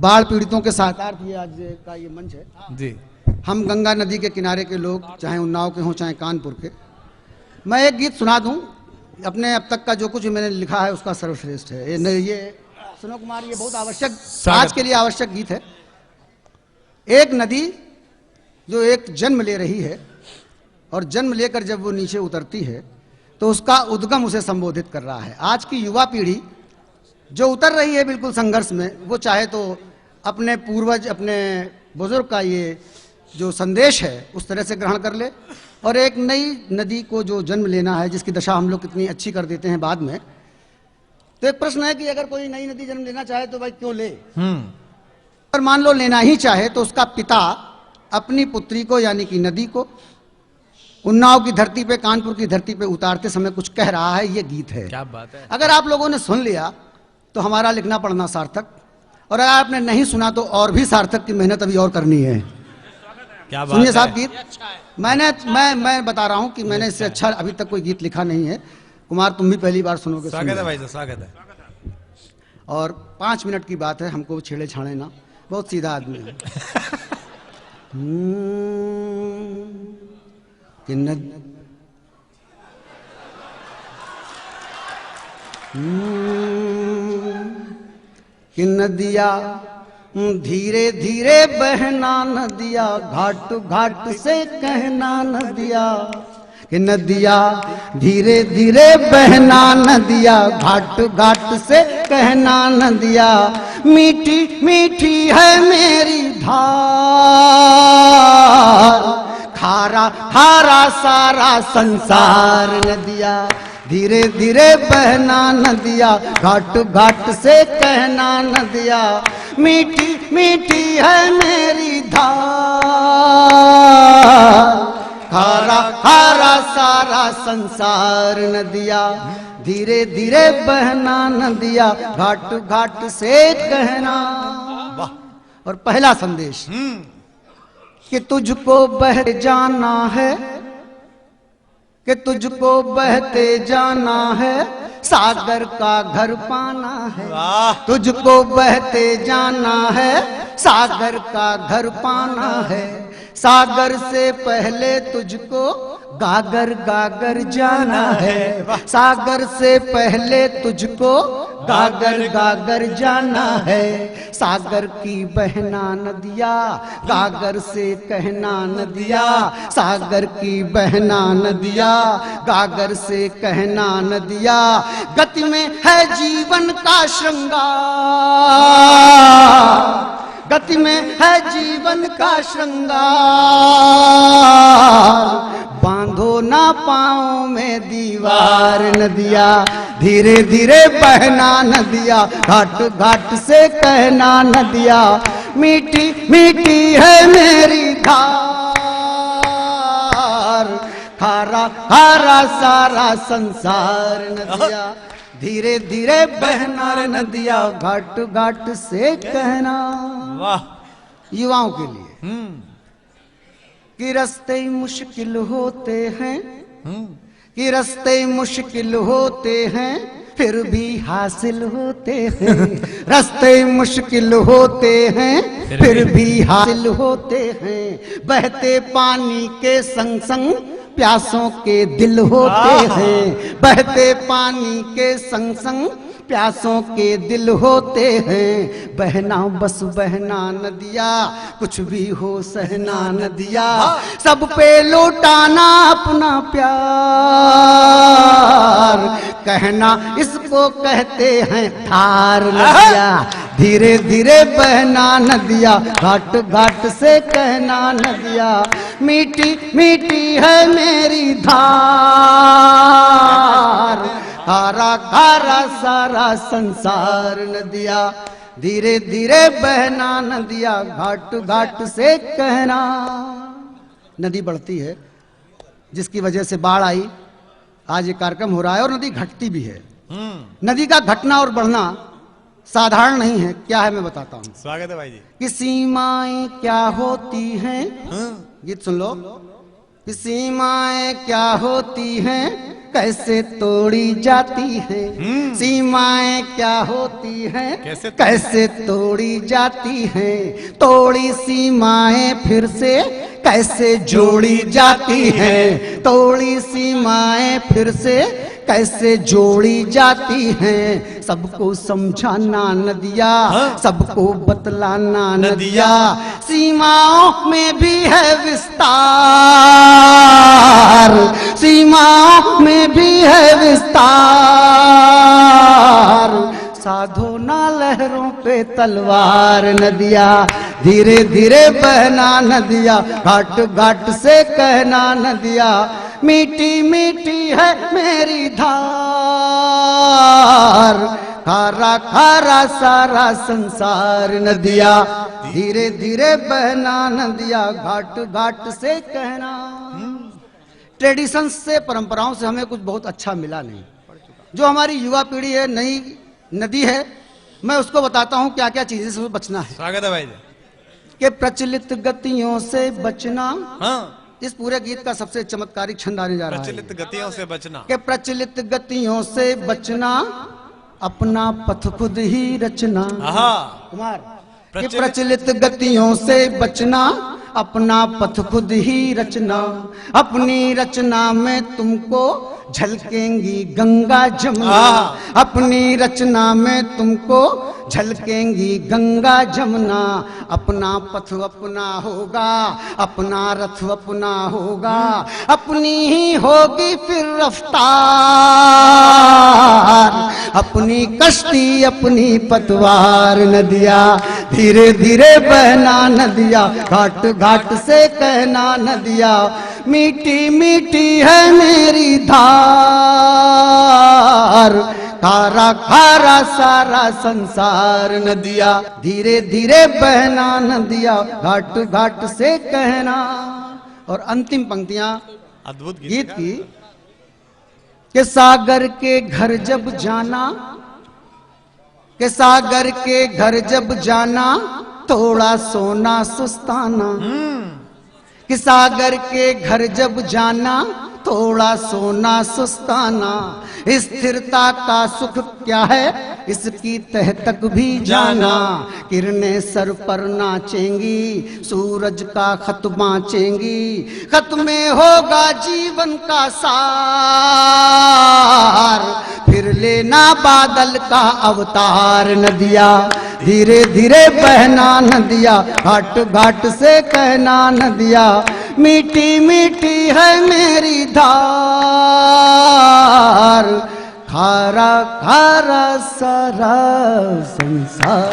बाढ़ पीड़ितों के साथार्थ ये आज का ये मंच है जी। हम गंगा नदी के किनारे के लोग, चाहे उन्नाव के हों चाहे कानपुर के। मैं एक गीत सुना दूं, अपने अब तक का जो कुछ मैंने लिखा है उसका सर्वश्रेष्ठ है ये सुनो कुमार, ये बहुत आवश्यक, आज के लिए आवश्यक गीत है। एक नदी जो एक जन्म ले रही है और जन्म लेकर जब वो नीचे उतरती है तो उसका उद्गम उसे संबोधित कर रहा है। आज की युवा पीढ़ी जो उतर रही है बिल्कुल संघर्ष में, वो चाहे तो अपने पूर्वज, अपने बुजुर्ग का ये जो संदेश है उस तरह से ग्रहण कर ले, और एक नई नदी को जो जन्म लेना है, जिसकी दशा हम लोग कितनी अच्छी कर देते हैं बाद में। तो एक प्रश्न है कि अगर कोई नई नदी जन्म लेना चाहे तो भाई क्यों ले। और मान लो लेना ही चाहे तो उसका पिता अपनी पुत्री को यानी कि नदी को उन्नाव की धरती पे, कानपुर की धरती पे उतारते समय कुछ कह रहा है। ये गीत है। क्या बात है। अगर आप लोगों ने सुन लिया तो हमारा लिखना पढ़ना सार्थक, और अगर आपने नहीं सुना तो और भी सार्थक की मेहनत अभी और करनी है। क्या बात सुनिए है। साहब गीत। मैं बता रहा हूं कि मैंने इससे अच्छा अभी तक कोई गीत लिखा नहीं है। कुमार तुम भी पहली बार सुनोगे। स्वागत है भाई साहब, स्वागत है। और 5 मिनट की बात है, हमको छेड़े छाड़े ना, बहुत सीधा आदमी है। कि नदिया धीरे धीरे बहना नदिया, घाट घाट से कहना नदिया। कि नदिया धीरे धीरे बहना नदिया, घाट घाट से कहना नदिया। मीठी मीठी है मेरी धार, खारा खारा सारा संसार। नदिया धीरे धीरे बहना नदिया, घाट घाट से कहना नदिया। मीठी मीठी है मेरी धार, खारा खारा सारा संसार। नदिया धीरे धीरे बहना नदिया, घाट घाट से कहना। और पहला संदेश कि तुझको बह जाना है, कि तुझको बहते जाना है, सागर का घर पाना है। तुझको बहते जाना है, सागर का घर पाना है। सागर से पहले तुझको गागर गागर जाना है। सागर से पहले तुझको गागर गागर जाना है। सागर की बहना नदिया, गागर से कहना नदिया। सागर की बहना नदिया, गागर से कहना नदिया। गति में है जीवन का श्रृंगार, गति में है जीवन का श्रृंगार। बांधो ना पाँव में दीवार। नदिया धीरे धीरे बहना नदिया, घाट घाट से कहना नदिया। मीठी मीठी है मेरी धार, खारा खारा सारा संसार। नदिया धीरे धीरे बहना नदिया, घाट घाट से कहना। वाह। युवाओं के लिए कि रास्ते मुश्किल होते हैं, कि रास्ते मुश्किल होते हैं, फिर भी हासिल होते हैं। रास्ते मुश्किल होते हैं, फिर भी हासिल होते हैं। बहते पानी के संग संग प्यासों के दिल होते हैं। बहते पानी के संग संग प्यासों के दिल होते हैं। बहना बस बहना नदिया, कुछ भी हो सहना नदिया। सब पे लौटाना अपना प्यार, कहना इसको कहते हैं थार। नदिया धीरे धीरे बहना नदिया, घाट घाट से कहना नदिया। मीठी मीठी है मेरी धार, खारा खारा सारा संसार। नदिया धीरे धीरे बहना नदिया, घाट घाट से कहना। नदी बढ़ती है, जिसकी वजह से बाढ़ आई। आज ये कार्यक्रम हो रहा है और नदी घटती भी है। नदी का घटना और बढ़ना साधारण नहीं है। क्या है मैं बताता हूँ। स्वागत है भाई जी। कि सीमाएं क्या होती हैं, गीत सुन लो। कि सीमाएं क्या होती हैं, कैसे तोड़ी जाती हैं, सीमाएं क्या होती हैं, कैसे तोड़ी जाती हैं, तोड़ी सीमाएं फिर से कैसे जोड़ी जाती हैं, तोड़ी सीमाएं फिर से कैसे जोड़ी जाती हैं, सबको समझाना नदिया, सबको बतलाना नदिया, सीमाओं में भी है विस्तार, सीमाओं में भी है विस्तार, साधो ना लहरों पे तलवार नदिया, धीरे धीरे बहना नदिया, घाट घाट से कहना नदिया, मीठी मीठी है मेरी धार, खारा खारा सारा संसार नदिया, धीरे धीरे बहना नदिया, घाट घाट से कहना। ट्रेडिशन से, परंपराओं से हमें कुछ बहुत अच्छा मिला नहीं। जो हमारी युवा पीढ़ी है, नई नदी है, मैं उसको बताता हूं क्या क्या चीजें से बचना है। स्वागत है भाई जी। कि प्रचलित गतियों से बचना, हाँ, इस पूरे गीत का सबसे चमत्कारिक छंद आने जा रहा है। प्रचलित गतियों से बचना, कि प्रचलित गतियों से बचना, अपना पथ खुद ही रचना। कुमार, कि प्रचलित गतियों से बचना, अपना पथ खुद ही रचना, अपनी रचना में तुमको झलकेंगी गंगा जमुना, अपनी रचना में तुमको झलकेंगी गंगा जमुना, अपना पथ अपना होगा, अपना रथ अपना होगा, अपनी ही होगी फिर रफ्तार, अपनी कश्ती अपनी पतवार नदिया, धीरे धीरे बहना नदिया, घाट घाट से कहना नदिया, मीठी मीठी है मेरी धार, खारा खारा सारा संसार नदिया, धीरे धीरे बहना नदिया, घाट घाट से कहना। और अंतिम पंक्तियां अद्भुत गीत की, कि सागर के घर जब जाना, कि सागर के घर जब जाना, थोड़ा सोना सुस्ताना, कि सागर के घर जब जाना, थोड़ा सोना सुस्ताना, स्थिरता का सुख क्या है इसकी तह तक भी जाना, किरणें सर पर नाचेंगी, सूरज का खत बाँचेंगी, खत में होगा जीवन का सार, फिर लेना बादल का अवतार नदिया, धीरे धीरे बहना नदिया, घाट घाट से कहना नदिया, मीठी मीठी है मेरी धार, खारा खारा सारा संसार।